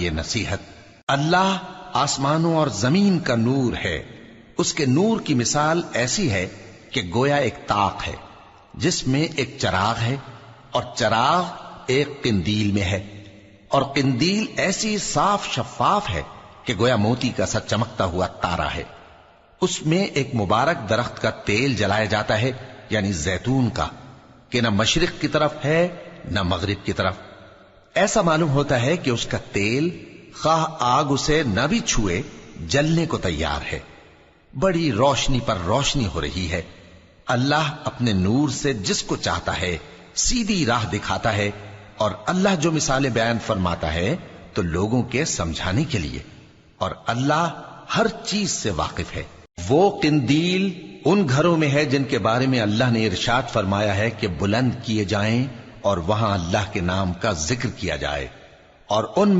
ये नसीहत, अल्लाह आसमानों और जमीन का नूर है। उसके नूर की मिसाल ऐसी है कि गोया एक ताक है जिसमें एक चराग है और चराग एक किंदील में है, और किंदील ऐसी साफ शफाफ है कि गोया मोती का सा चमकता हुआ तारा है। उसमें एक मुबारक दरख्त का तेल जलाया जाता है, यानी जैतून का, कि न मशरिक की तरफ है न मगरिब की तरफ। ऐसा मालूम होता है कि उसका तेल खाह आग उसे न भी छुए जलने को तैयार है। बड़ी रोशनी पर रोशनी हो रही है। अल्लाह अपने नूर से जिसको चाहता है सीधी राह दिखाता है, और अल्लाह जो मिसालें बयान फरमाता है तो लोगों के समझाने के लिए, और अल्लाह हर चीज से वाकिफ है। वो किंदील उन घरों में है जिनके बारे में अल्लाह ने इरशाद फरमाया है कि बुलंद किए जाएं और वहां अल्लाह के नाम का जिक्र किया जाए, और उन